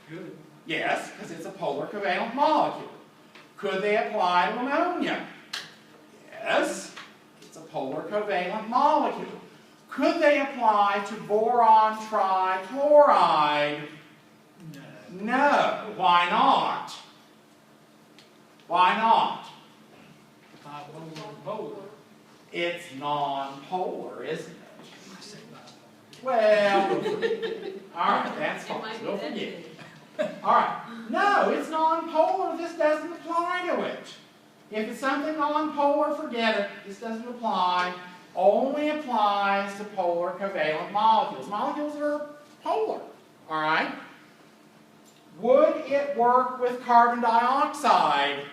Good. Yes, because it's a polar covalent molecule. Could they apply to ammonia? Yes, it's a polar covalent molecule. Could they apply to boron trichloride? No. Why not? Why not? Polar. It's non-polar, isn't it? I say bipolar. Well, all right, that's It fine. might be We'll that forget. big. All right. No, it's non-polar. This doesn't apply to it. If it's something non-polar, forget it. This doesn't apply. Only applies to polar covalent molecules. Molecules that are polar. All right? Would it work with carbon dioxide?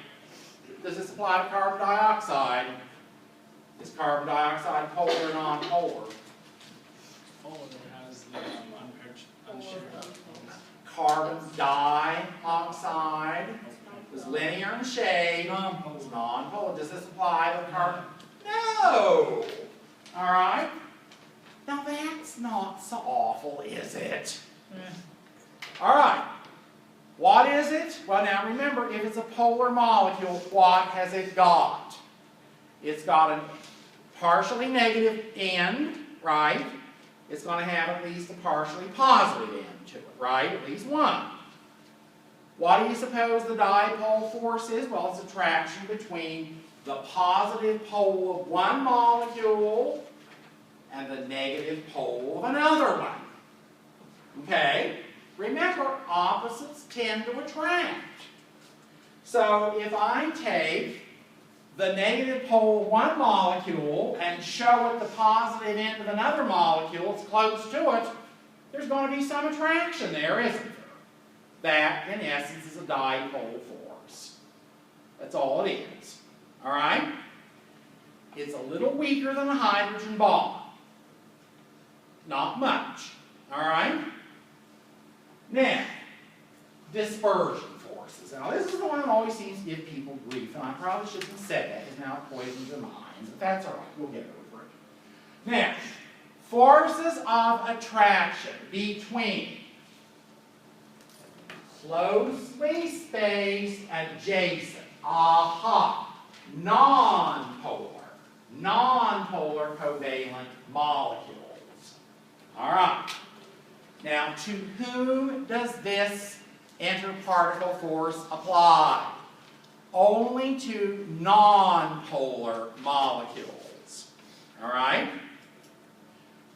Does this apply to carbon dioxide? Is carbon dioxide polar or non-polar? Polar has the unshared electrons. Carbon dioxide is linear in shade. It's non-polar. Does this apply to carbon? No! Alright? Now that's not so awful, is it? Alright. What is it? Well, now remember, if it's a polar molecule, what has it got? It's got a partially negative end, right? It's going to have at least a partially positive end to it, right? At least one. What do you suppose the dipole force is? Well, it's attraction between the positive pole of one molecule and the negative pole of another one. Okay? Remember, opposites tend to attract. So if I take the negative pole of one molecule and show it the positive end of another molecule, it's close to it, there's going to be some attraction there, isn't there? That, in essence, is a dipole force. That's all it is. All right? It's a little weaker than a hydrogen bond. Not much. All right? Now, dispersion forces. Now, this is the one that always seems to give people grief, and I probably shouldn't have said that because now it poisons their minds. But that's all right. We'll get over it. Now, forces of attraction between closely spaced adjacent, non-polar covalent molecules. All right. Now, to whom does this interparticle force apply? Only to non-polar molecules. All right?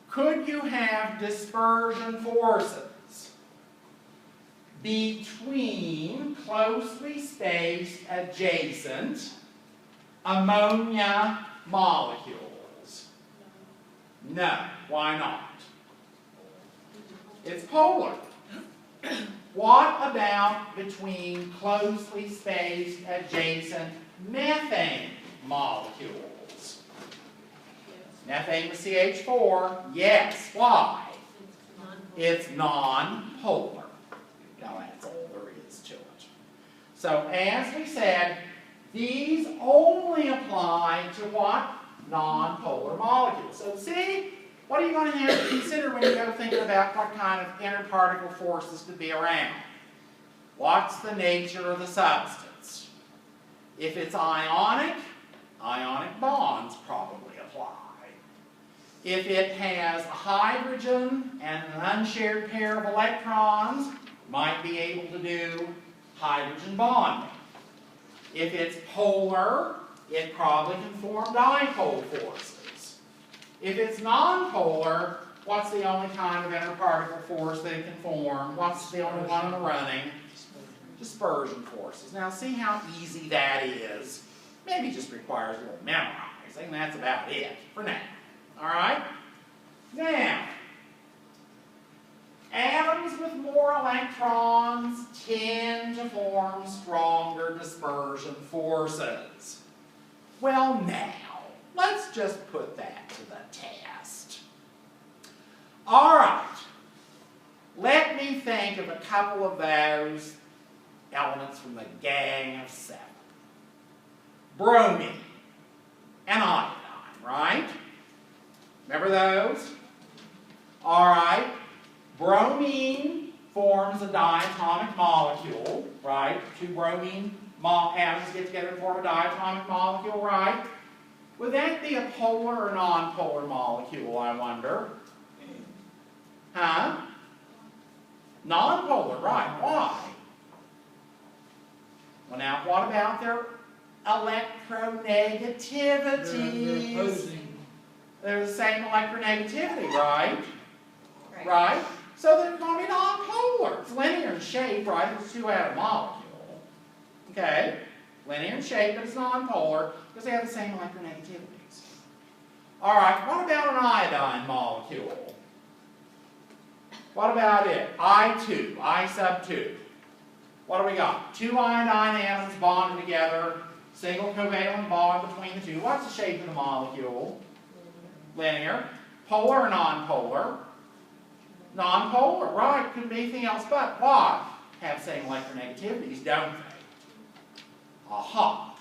Could you have dispersion forces between closely spaced adjacent ammonia molecules? No. Why not? It's polar. What about between closely spaced adjacent methane molecules? Methane with CH4? Yes. Why? It's non-polar. Now that's all there is to it. So as we said, These only apply to what? Non-polar molecules. So see, what are you going to have to consider when you go thinking about what kind of interparticle forces to be around? What's the nature of the substance? If it's ionic, ionic bonds probably apply. If it has a hydrogen and an unshared pair of electrons, might be able to do hydrogen bonding. If it's polar, it probably can form dipole forces. If it's nonpolar, what's the only kind of interparticle force that it can form? What's the only one in the running? Dispersion forces. Now see how easy that is. Maybe just requires a little memorizing. That's about it for now. Alright? Now, atoms with more electrons tend to form stronger dispersion forces. Well now, let's just put that to the test. Alright, let me think of a couple of those elements from the gang of 7. Bromine and iodine, right? Remember those? Alright, bromine forms a diatomic molecule, right? 2 bromine atoms get together and form a diatomic molecule, right? Would that be a polar or non-polar molecule, I wonder? Huh? Non-polar, right. Why? Well now, what about their electronegativities? They're opposing. They're the same electronegativity, right? Right? So they're going to be non-polar. It's linear in shape, right? It's a 2-atom molecule. Okay? Linear in shape, but it's non-polar because they have the same electronegativities. Alright, what about an iodine molecule? What about it? I2, I sub 2. What do we got? 2 iodine atoms bonded together, single covalent bond between the two. What's the shape of the molecule? Linear. Polar or non-polar? Non-polar, right. Couldn't be anything else but. Why? Have same electronegativities, don't they? Aha.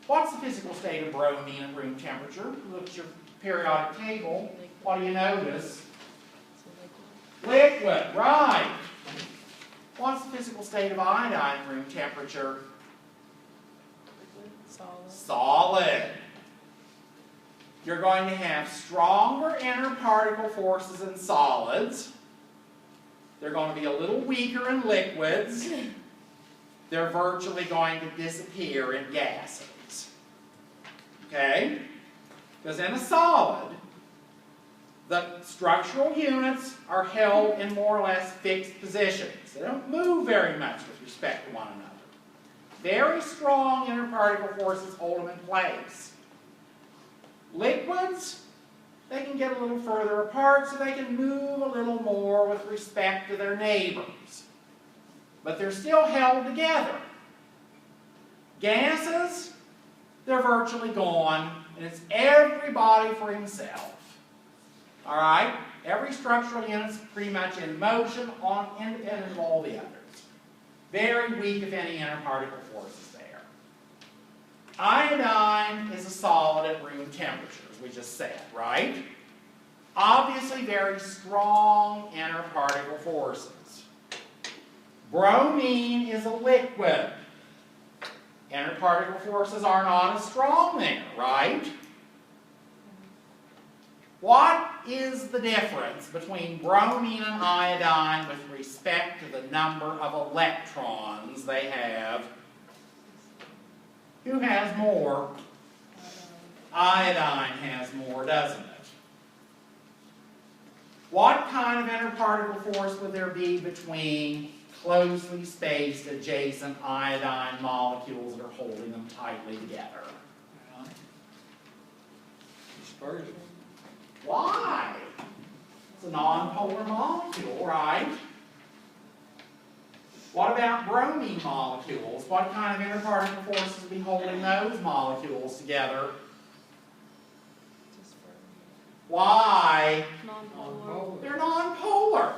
What's the physical state of bromine at room temperature? Look at your periodic table. What do you notice? Liquid, right. What's the physical state of iodine at room temperature? Solid. Solid. You're going to have stronger interparticle forces in solids. They're going to be a little weaker in liquids. They're virtually going to disappear in gases. Okay? Because in a solid, the structural units are held in more or less fixed positions. They don't move very much with respect to one another. Very strong interparticle forces hold them in place. Liquids, they can get a little further apart so they can move a little more with respect to their neighbors. But they're still held together. Gases, they're virtually gone, and it's everybody for himself. Alright? Every structural unit's pretty much in motion, independent of all the others. Very weak, if any, interparticle forces there. Iodine is a solid at room temperature, as we just said, right? Obviously very strong interparticle forces. Bromine is a liquid. Interparticle forces are not as strong there, right? What is the difference between bromine and iodine with respect to the number of electrons they have? Who has more? Iodine has more, doesn't it? What kind of interparticle force would there be between closely spaced adjacent iodine molecules that are holding them tightly together? Dispersion. Why? It's a non-polar molecule, right? What about bromine molecules? What kind of interparticle forces would be holding those molecules together? Why? Non-polar. They're non-polar.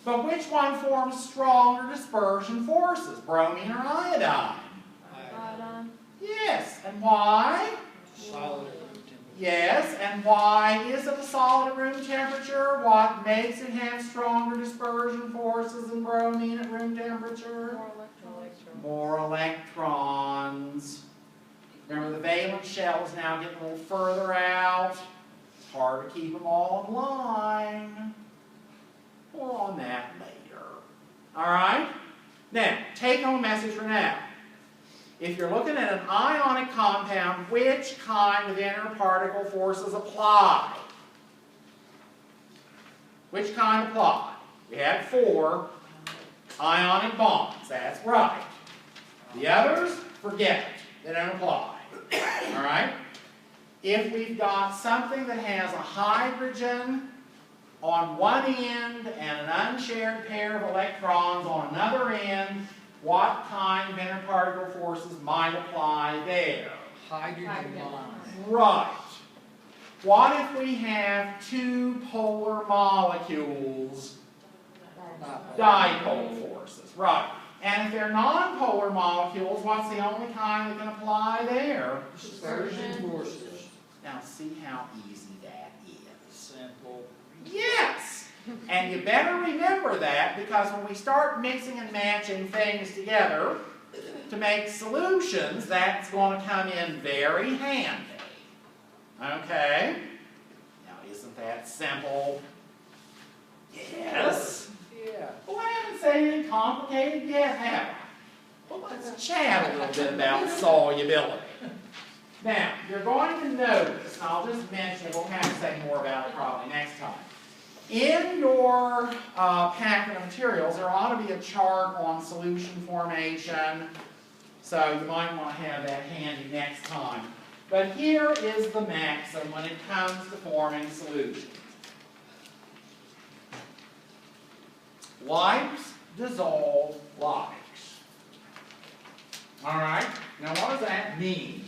But which one forms stronger dispersion forces, bromine or iodine? Iodine. Yeah. Yes, and why? Solid at room temperature. Yes, and why is it a solid at room temperature? What makes it have stronger dispersion forces than bromine at room temperature? More electrons. Remember, the valence shell is now getting a little further out. It's hard to keep them all in line. More on that later. All right? Now, take home message for now. If you're looking at an ionic compound, which kind of inner particle forces apply? Which kind apply? We had 4 ionic bonds. That's right. The others, forget it. They don't apply. All right? If we've got something that has a hydrogen on one end and an unshared pair of electrons on another end, what kind of inner particle forces might apply there? Hydrogen bonds. Right. What if we have 2 polar molecules? Dipole forces. Right. And if they're nonpolar molecules, what's the only kind that can apply there? Dispersion forces. Now see how easy that is. Simple. Yes! And you better remember that, because when we start mixing and matching things together to make solutions, that's going to come in very handy. Okay? Now isn't that simple? Yes? Yeah. Well, I haven't said anything complicated yet, have I? Well, let's chat a little bit about solubility. Now, you're going to notice, and I'll just mention it, we'll have to say more about it probably next time. In your packet of materials, there ought to be a chart on solution formation, so you might want to have that handy next time. But here is the maxim when it comes to forming solutions. Likes dissolve likes. Alright, now what does that mean?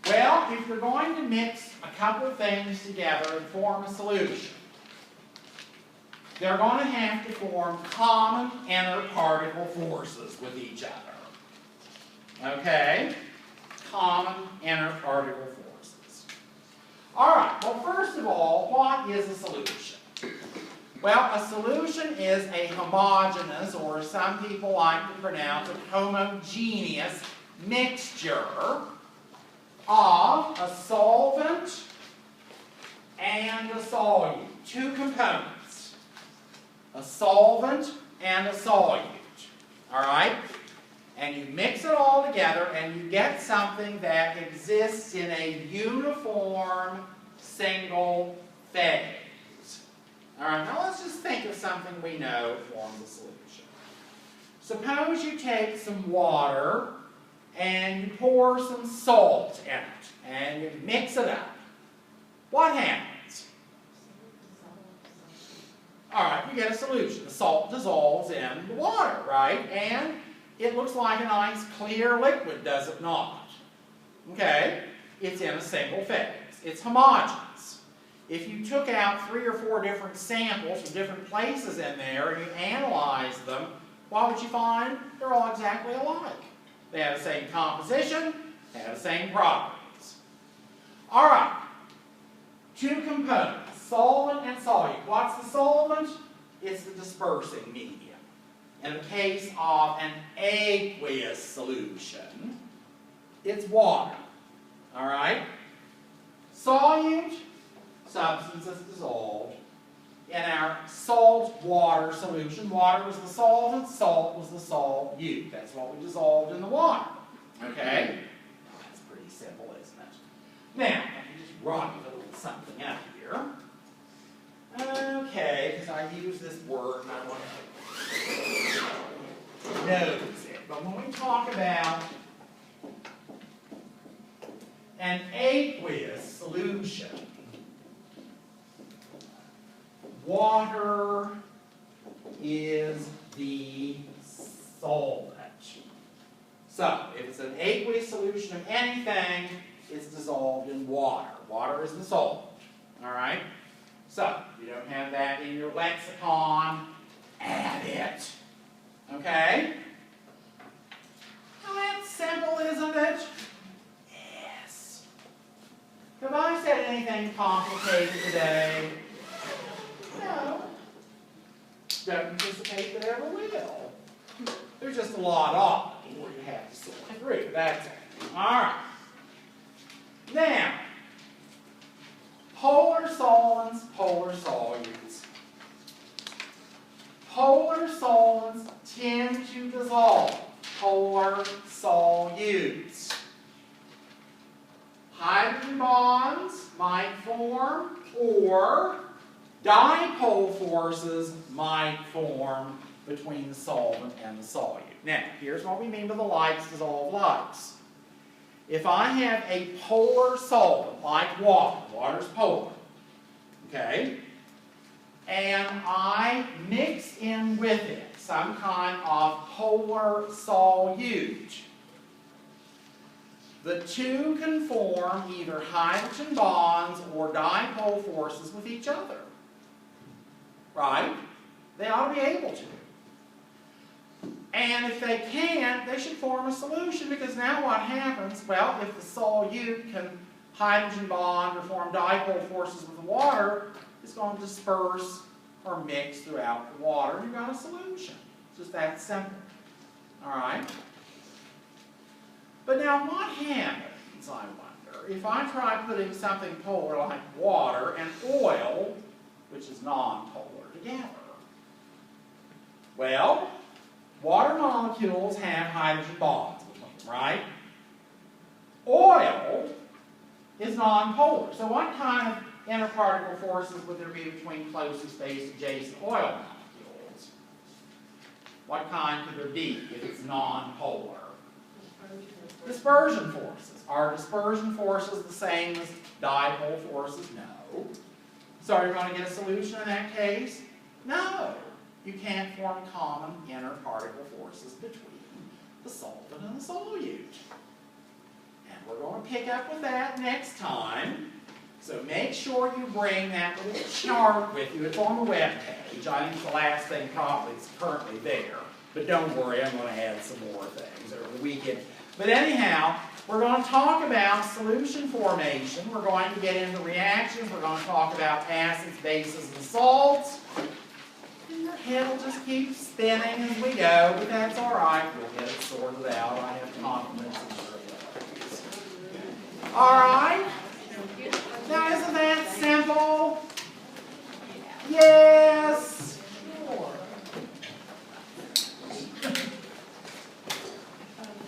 Well, if you're going to mix a couple of things together and form a solution, they're going to have to form common inner particle forces with each other. Okay? Common inner particle forces. Alright, well first of all, what is a solution? Well, a solution is a homogeneous, or some people like to pronounce it homogeneous, mixture of a solvent and a solute. 2 components. A solvent and a solute. Alright? And you mix it all together and you get something that exists in a uniform single phase. Alright, now let's just think of something we know forms a solution. Suppose you take some water and you pour some salt in it and you mix it up. What happens? Alright, we get a solution. The salt dissolves in the water, right? And it looks like a nice clear liquid, does it not? Okay? It's in a single phase. It's homogeneous. If you took out 3 or 4 different samples from different places in there and you analyzed them, what would you find? They're all exactly alike. They have the same composition, they have the same properties. Alright, 2 components, solvent and solute. What's the solvent? It's the dispersing medium. In the case of an aqueous solution, it's water. Alright? Solute, substance is dissolved. In our salt-water solution, water was the solvent, salt was the solute. That's what we dissolved in the water. Okay? That's pretty simple, isn't it? Now, let me just write a little something out here. Okay, because I use this word and I want to notice it. But when we talk about an aqueous solution, water is the solvent. So, if it's an aqueous solution of anything, it's dissolved in water. Water is the solvent. Alright? So, if you don't have that in your lexicon, add it. Okay? Well, that's simple, isn't it? anything complicated today? No. Don't anticipate that ever will. There's just a lot of it where you have to sort through. That's it. Alright. Now, polar solvents, polar solutes. Polar solvents tend to dissolve polar solutes. Hydrogen bonds might form, or dipole forces might form between the solvent and the solute. Now, here's what we mean by the likes dissolve likes. If I have a polar solvent, like water, water's polar, okay, and I mix in with it some kind of polar solute, the two can form either hydrogen bonds or dipole forces with each other. Right? They ought to be able to. And if they can't, they should form a solution, because now what happens? Well, if the solute can hydrogen bond or form dipole forces with the water, it's going to disperse or mix throughout the water, and you've got a solution. It's just that simple. Alright? But now what happens, I wonder, if I try putting something polar like water and oil, which is non-polar, together? Well, water molecules have hydrogen bonds between them, right? Oil is non-polar. So what kind of interparticle forces would there be between closely spaced adjacent oil molecules? What kind could there be if it's non-polar? Dispersion forces. Are dispersion forces the same as dipole forces? No. So are you going to get a solution in that case? No. You can't form common interparticle forces between the solvent and the solute. And we're going to pick up with that next time. So make sure you bring that little chart with you. It's on the web page. I think it's the last thing probably that's currently there. But don't worry, I'm going to add some more things over the weekend. But anyhow, we're going to talk about solution formation. We're going to get into reactions. We're going to talk about acids, bases, and salts. And your head will just keep spinning as we go, but that's all right. We'll get it sorted out. I have confidence in your abilities. All right.